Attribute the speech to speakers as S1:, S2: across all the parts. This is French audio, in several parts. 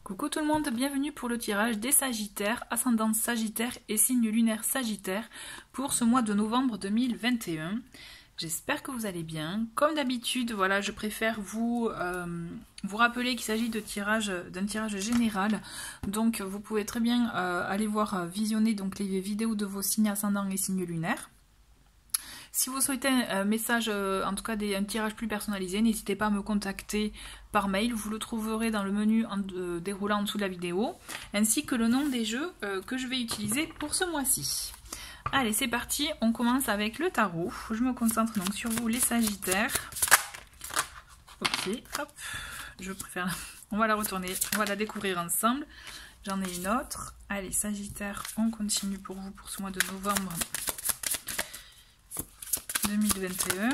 S1: Coucou tout le monde, bienvenue pour le tirage des Sagittaires, ascendant Sagittaire et signe lunaire Sagittaire pour ce mois de novembre 2021. J'espère que vous allez bien. Comme d'habitude, voilà, je préfère vous rappeler qu'il s'agit d'un tirage général. Donc vous pouvez très bien aller visionner donc, les vidéos de vos signes ascendants et signes lunaires. Si vous souhaitez un message, en tout cas un tirage plus personnalisé, n'hésitez pas à me contacter par mail. Vous le trouverez dans le menu déroulant en dessous de la vidéo, ainsi que le nom des jeux que je vais utiliser pour ce mois-ci. Allez, c'est parti, on commence avec le tarot. Je me concentre donc sur vous, les Sagittaires. Ok, hop, je préfère... On va la retourner, on va la découvrir ensemble. J'en ai une autre. Allez, Sagittaire, on continue pour vous pour ce mois de novembre 2021.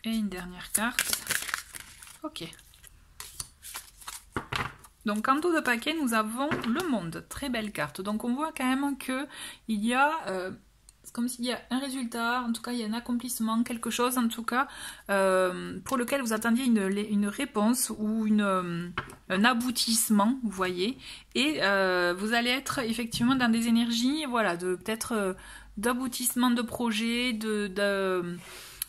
S1: Et une dernière carte. Ok. Donc en tout de paquet, nous avons le monde. Très belle carte. Donc on voit quand même que il y a... comme s'il y a un résultat, en tout cas il y a un accomplissement, quelque chose en tout cas pour lequel vous attendiez une réponse ou un aboutissement, vous voyez, et vous allez être effectivement dans des énergies, voilà, peut-être d'aboutissement de projet,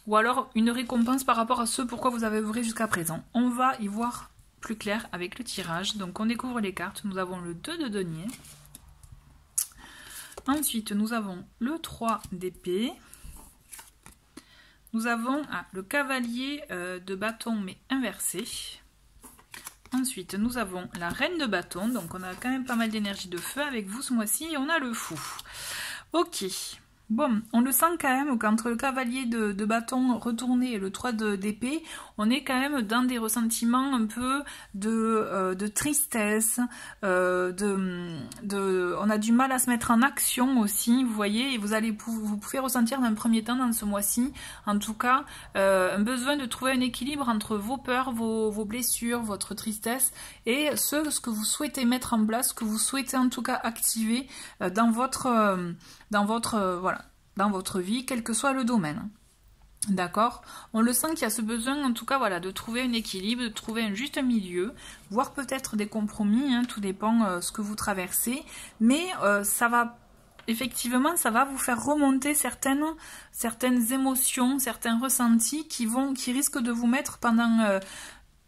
S1: ou alors une récompense par rapport à ce pourquoi vous avez œuvré jusqu'à présent. On va y voir plus clair avec le tirage. Donc on découvre les cartes, nous avons le 2 de denier. Ensuite, nous avons le 3 d'épée. Nous avons le cavalier de bâton, mais inversé. Ensuite, nous avons la reine de bâton. Donc, on a quand même pas mal d'énergie de feu avec vous ce mois-ci. Et on a le fou. Ok. Bon, on le sent quand même qu'entre le cavalier de bâton retourné et le 3 d'épée, on est quand même dans des ressentiments un peu de tristesse, on a du mal à se mettre en action aussi, vous voyez, et vous pouvez ressentir d'un premier temps dans ce mois-ci, en tout cas, un besoin de trouver un équilibre entre vos peurs, vos blessures, votre tristesse, et ce que vous souhaitez mettre en place, ce que vous souhaitez en tout cas activer dans votre vie, quel que soit le domaine. D'accord? On le sent qu'il y a ce besoin, en tout cas, voilà, de trouver un équilibre, de trouver un juste milieu, voire peut-être des compromis, hein, tout dépend ce que vous traversez, mais effectivement, ça va vous faire remonter certaines émotions, certains ressentis qui risquent de vous mettre pendant,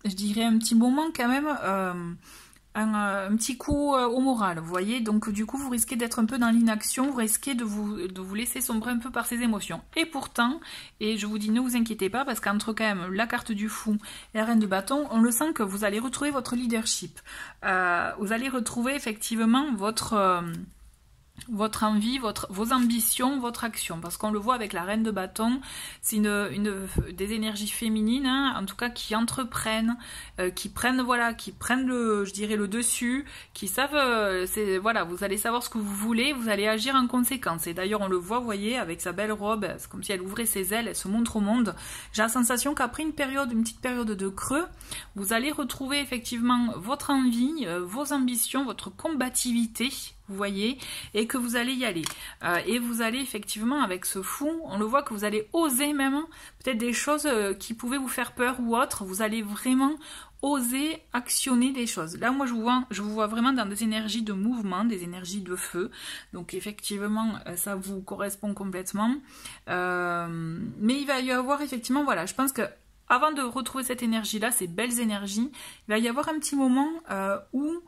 S1: je dirais, un petit moment quand même, un petit coup au moral, vous voyez, donc du coup vous risquez d'être un peu dans l'inaction, vous risquez de vous laisser sombrer un peu par ces émotions. Et pourtant, et je vous dis ne vous inquiétez pas, parce qu'entre quand même la carte du fou et la reine de bâton, on le sent que vous allez retrouver votre leadership, vous allez retrouver effectivement votre envie, vos ambitions, votre action, parce qu'on le voit avec la reine de bâton, c'est des énergies féminines, hein, en tout cas qui entreprennent, qui prennent le dessus, qui savent, voilà, vous allez savoir ce que vous voulez, vous allez agir en conséquence. Et d'ailleurs on le voit, vous voyez, avec sa belle robe, c'est comme si elle ouvrait ses ailes, elle se montre au monde. J'ai la sensation qu'après une petite période de creux, vous allez retrouver effectivement votre envie, vos ambitions, votre combativité, vous voyez, et que vous allez y aller. Et vous allez effectivement, avec ce fou, on le voit que vous allez oser même, peut-être des choses qui pouvaient vous faire peur ou autre, vous allez vraiment oser actionner des choses. Là, moi, je vous vois vraiment dans des énergies de mouvement, des énergies de feu. Donc, effectivement, ça vous correspond complètement. Mais il va y avoir, effectivement, voilà, je pense que avant de retrouver cette énergie-là, ces belles énergies, il va y avoir un petit moment où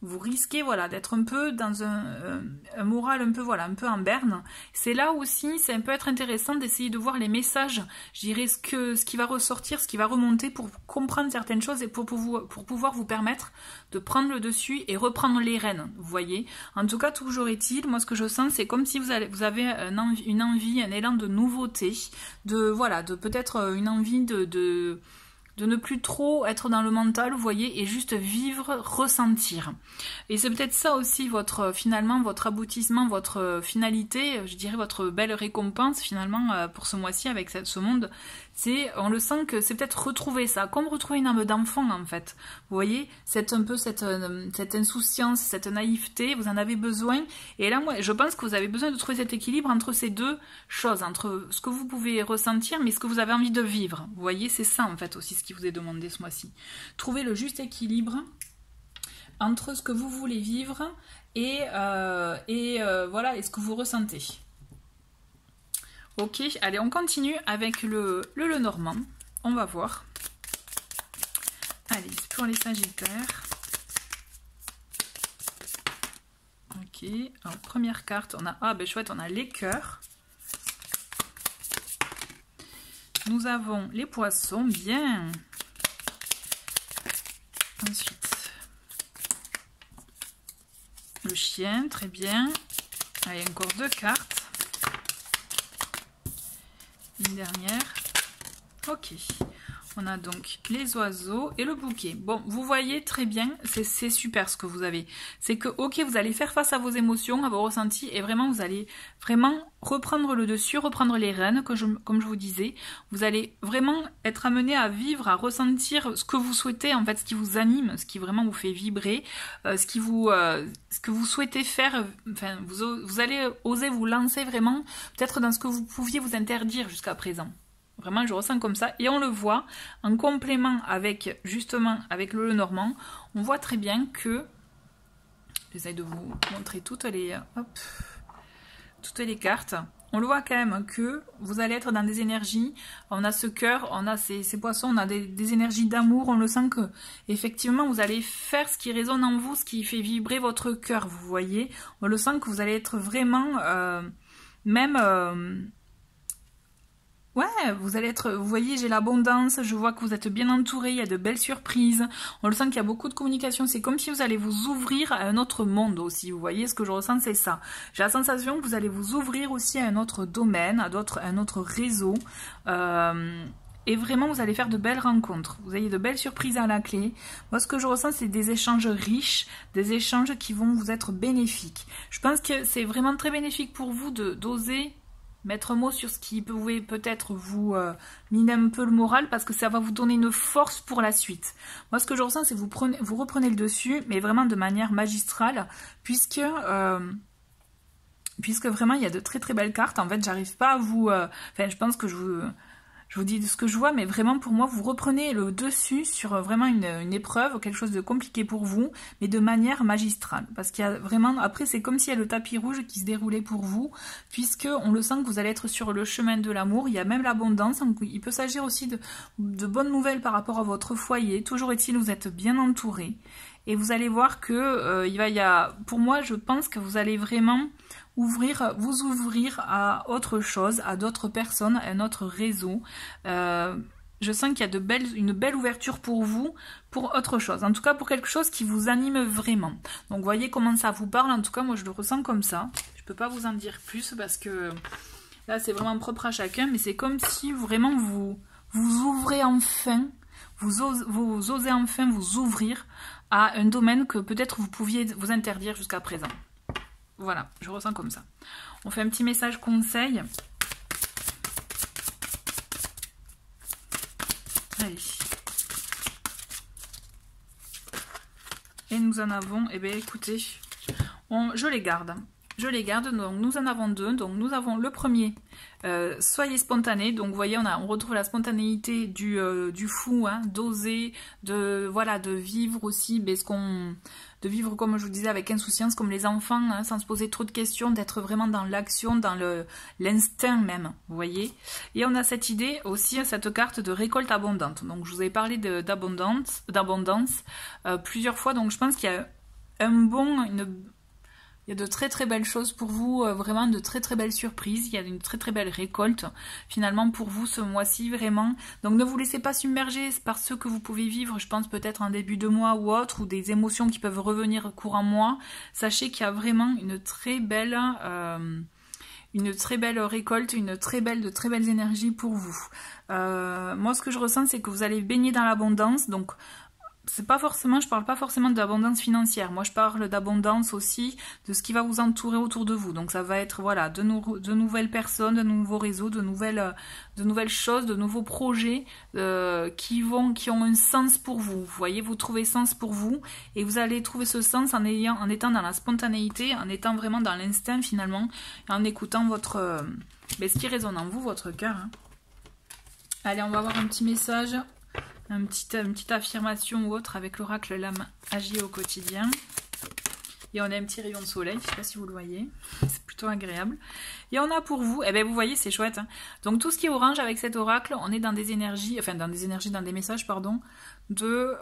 S1: vous risquez, voilà, d'être un peu dans un moral un peu en berne. C'est là aussi, ça peut être intéressant d'essayer de voir les messages, je dirais ce qui va ressortir, ce qui va remonter pour comprendre certaines choses et pour pouvoir vous permettre de prendre le dessus et reprendre les rênes, vous voyez. En tout cas, toujours est-il, moi ce que je sens, c'est comme si vous avez une envie, un élan de nouveauté, de peut-être une envie de ne plus trop être dans le mental, vous voyez, et juste vivre, ressentir. Et c'est peut-être ça aussi finalement votre aboutissement, votre finalité, je dirais votre belle récompense finalement pour ce mois-ci avec ce monde. On le sent que c'est peut-être retrouver ça, comme retrouver une âme d'enfant en fait. Vous voyez, c'est un peu cette insouciance, cette naïveté, vous en avez besoin. Et là, moi, je pense que vous avez besoin de trouver cet équilibre entre ces deux choses, entre ce que vous pouvez ressentir, mais ce que vous avez envie de vivre. Vous voyez, c'est ça en fait aussi ce qui vous est demandé ce mois-ci. Trouver le juste équilibre entre ce que vous voulez vivre et voilà, et ce que vous ressentez. Ok, allez, on continue avec le Lenormand. On va voir. Allez, pour les Sagittaires. Ok, alors première carte, on a, ah ben chouette, on a les cœurs. Nous avons les Poissons, bien. Ensuite, le Chien, très bien. Allez, encore 2 cartes. Une dernière. Ok. On a donc les oiseaux et le bouquet. Bon, vous voyez très bien, c'est super ce que vous avez. C'est que, ok, vous allez faire face à vos émotions, à vos ressentis, et vraiment, vous allez vraiment reprendre le dessus, reprendre les rênes, comme je vous disais. Vous allez vraiment être amené à vivre, à ressentir ce que vous souhaitez, en fait, ce qui vous anime, ce qui vraiment vous fait vibrer, ce que vous souhaitez faire. Enfin, vous allez oser vous lancer vraiment, peut-être dans ce que vous pouviez vous interdire jusqu'à présent. Vraiment, je ressens comme ça. Et on le voit, en complément avec, justement, avec le Lenormand, on voit très bien que... J'essaie de vous montrer toutes les cartes. On le voit quand même que vous allez être dans des énergies. On a ce cœur, on a ces poissons, on a des énergies d'amour. On le sent que, effectivement, vous allez faire ce qui résonne en vous, ce qui fait vibrer votre cœur, vous voyez. On le sent que vous allez être vraiment... Ouais, vous allez être, vous voyez, j'ai l'abondance, je vois que vous êtes bien entouré, il y a de belles surprises, on le sent qu'il y a beaucoup de communication, c'est comme si vous allez vous ouvrir à un autre monde aussi, vous voyez, ce que je ressens c'est ça. J'ai la sensation que vous allez vous ouvrir aussi à un autre domaine, à un autre réseau, et vraiment vous allez faire de belles rencontres, vous avez de belles surprises à la clé. Moi ce que je ressens c'est des échanges riches, des échanges qui vont vous être bénéfiques. Je pense que c'est vraiment très bénéfique pour vous d'oser mettre mot sur ce qui pouvait peut-être vous miner un peu le moral parce que ça va vous donner une force pour la suite. Moi, ce que je ressens, c'est que vous reprenez le dessus, mais vraiment de manière magistrale, puisque vraiment, il y a de très très belles cartes. En fait, j'arrive pas à vous... Enfin, je pense que je vous dis ce que je vois, mais vraiment pour moi, vous reprenez le dessus sur vraiment une épreuve, quelque chose de compliqué pour vous, mais de manière magistrale. Parce qu'il y a vraiment, après c'est comme s'il y a le tapis rouge qui se déroulait pour vous, puisque on le sent que vous allez être sur le chemin de l'amour, il y a même l'abondance, il peut s'agir aussi de bonnes nouvelles par rapport à votre foyer, toujours est-il vous êtes bien entouré. Et vous allez voir que pour moi je pense que vous allez vraiment vous ouvrir à autre chose, à d'autres personnes, à un autre réseau. Je sens qu'il y a une belle ouverture pour vous, pour autre chose. En tout cas, pour quelque chose qui vous anime vraiment. Donc, vous voyez comment ça vous parle. En tout cas, moi, je le ressens comme ça. Je ne peux pas vous en dire plus parce que là, c'est vraiment propre à chacun. Mais c'est comme si vraiment vous ouvrez enfin, vous osez enfin vous ouvrir à un domaine que peut-être vous pouviez vous interdire jusqu'à présent. Voilà, je ressens comme ça. On fait un petit message conseil. Allez. Et nous en avons, eh bien écoutez, je les garde. Je les garde, donc nous en avons 2. Donc nous avons le premier, soyez spontané. Donc vous voyez, on retrouve la spontanéité du fou, hein, d'oser, de vivre aussi, de vivre comme je vous disais avec insouciance, comme les enfants, hein, sans se poser trop de questions, d'être vraiment dans l'action, dans l'instinct même, vous voyez. Et on a cette idée aussi, cette carte de récolte abondante. Donc je vous avais parlé d'abondance plusieurs fois, donc je pense qu'il y a il y a de très très belles choses pour vous, vraiment de très très belles surprises, il y a une très très belle récolte finalement pour vous ce mois-ci vraiment. Donc ne vous laissez pas submerger par ce que vous pouvez vivre, je pense peut-être en début de mois ou autre, ou des émotions qui peuvent revenir courant mois. Sachez qu'il y a vraiment une très belle une très belle récolte, de très belles énergies pour vous. Moi, ce que je ressens, c'est que vous allez baigner dans l'abondance, donc c'est pas forcément, je parle pas forcément d'abondance financière, moi je parle d'abondance aussi de ce qui va vous entourer autour de vous, donc ça va être voilà de nouvelles personnes, de nouveaux réseaux, de nouvelles choses, de nouveaux projets qui ont un sens pour vous. Vous voyez, vous trouvez sens pour vous et vous allez trouver ce sens en étant dans la spontanéité, en étant vraiment dans l'instinct finalement, en écoutant votre ce qui résonne en vous, votre cœur. Hein. Allez, on va voir un petit message. Une petite affirmation ou autre avec l'oracle L'âme agit au quotidien. Et on a un petit rayon de soleil, je ne sais pas si vous le voyez, c'est plutôt agréable. Et on a pour vous, vous voyez, c'est chouette. Hein. Donc tout ce qui est orange avec cet oracle, on est dans des énergies, dans des messages, pardon, de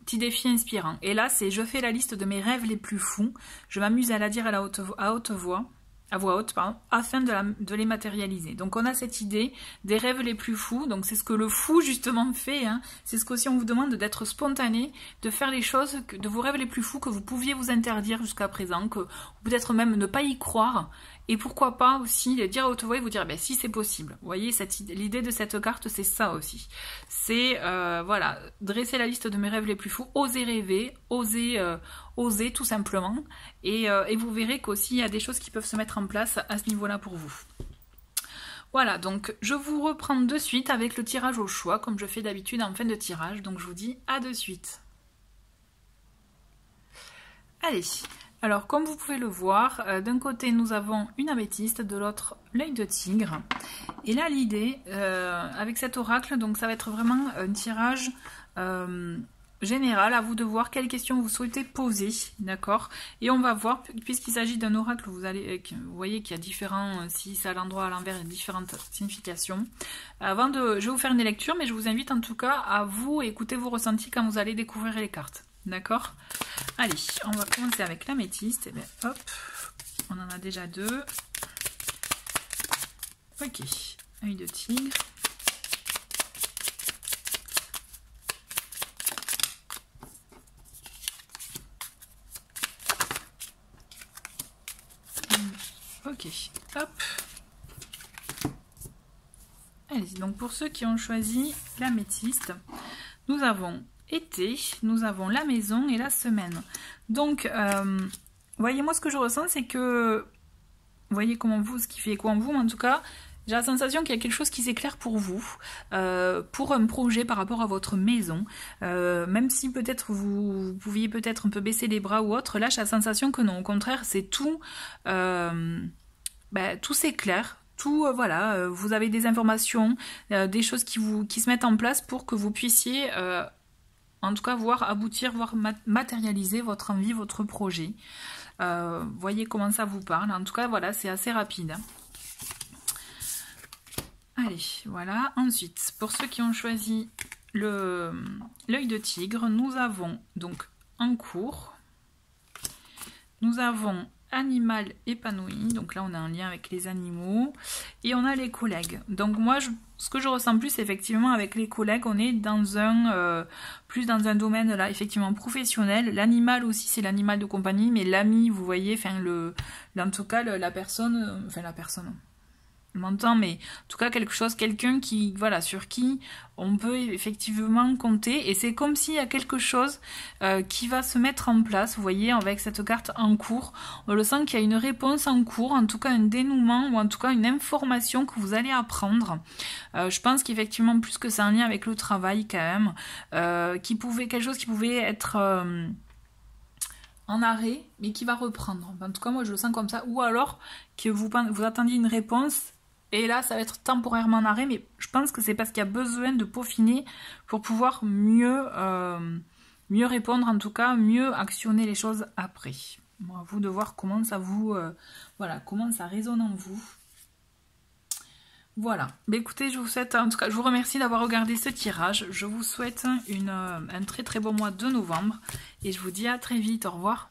S1: petits défis inspirants. Et là, c'est je fais la liste de mes rêves les plus fous, je m'amuse à la dire à voix haute, afin de les matérialiser. Donc on a cette idée des rêves les plus fous, donc c'est ce que le fou justement fait, hein. C'est ce qu'aussi on vous demande d'être spontané, de faire les choses, de vos rêves les plus fous que vous pouviez vous interdire jusqu'à présent, que peut-être même ne pas y croire, et pourquoi pas aussi les dire à haute voix et vous dire si c'est possible. Vous voyez, l'idée de cette carte, c'est ça aussi. C'est voilà, dresser la liste de mes rêves les plus fous, oser rêver, oser tout simplement, et vous verrez qu'aussi il y a des choses qui peuvent se mettre en place à ce niveau-là pour vous. Voilà, donc je vous reprends de suite avec le tirage au choix, comme je fais d'habitude en fin de tirage, donc je vous dis à de suite. Allez, alors comme vous pouvez le voir, d'un côté nous avons une améthyste, de l'autre l'œil de tigre, et là l'idée, avec cet oracle, donc ça va être vraiment un tirage général, à vous de voir quelles questions vous souhaitez poser, d'accord? Et on va voir, puisqu'il s'agit d'un oracle, vous voyez qu'il y a différents, si c'est à l'endroit, à l'envers, il y a différentes significations. Je vais vous faire une lecture, mais je vous invite en tout cas à vous écouter vos ressentis quand vous allez découvrir les cartes, d'accord? Allez, on va commencer avec l'améthyste, et bien hop, on en a déjà deux. Ok, œil de tigre. Ok, hop. Allez, donc pour ceux qui ont choisi l'améthyste, nous avons été, nous avons la maison et la semaine. Donc, voyez, moi ce que je ressens, c'est que, vous voyez comment vous, ce qui fait écho en vous, mais en tout cas, j'ai la sensation qu'il y a quelque chose qui s'éclaire pour vous, pour un projet par rapport à votre maison. Même si peut-être vous pouviez peut-être un peu baisser les bras ou autre, là j'ai la sensation que non, au contraire, c'est tout, tout s'éclaire. Tout, voilà, vous avez des informations, des choses qui se mettent en place pour que vous puissiez, en tout cas, voir aboutir, voir matérialiser votre envie, votre projet. Voyez comment ça vous parle. En tout cas, voilà, c'est assez rapide. Hein. Allez, voilà. Ensuite, pour ceux qui ont choisi l'œil de tigre, nous avons donc en cours, nous avons animal épanoui, donc là on a un lien avec les animaux, et on a les collègues. Donc moi, ce que je ressens plus effectivement avec les collègues, on est dans plus dans un domaine là effectivement professionnel. L'animal aussi, c'est l'animal de compagnie, mais l'ami, vous voyez, enfin en tout cas la personne, je m'entends, mais en tout cas quelqu'un qui, voilà, sur qui on peut effectivement compter, et c'est comme s'il y a quelque chose qui va se mettre en place, vous voyez, avec cette carte en cours, on le sent qu'il y a une réponse en cours, en tout cas un dénouement, ou en tout cas une information que vous allez apprendre. Je pense qu'effectivement, plus que c'est un lien avec le travail quand même, quelque chose qui pouvait être en arrêt, mais qui va reprendre. En tout cas, moi je le sens comme ça, ou alors que vous attendiez une réponse, et là, ça va être temporairement en arrêt, mais je pense que c'est parce qu'il y a besoin de peaufiner pour pouvoir mieux répondre, en tout cas, mieux actionner les choses après. Bon, à vous de voir comment ça vous... voilà, comment ça résonne en vous. Voilà. Mais écoutez, je vous souhaite, en tout cas, je vous remercie d'avoir regardé ce tirage. Je vous souhaite un très très bon mois de novembre. Et je vous dis à très vite. Au revoir.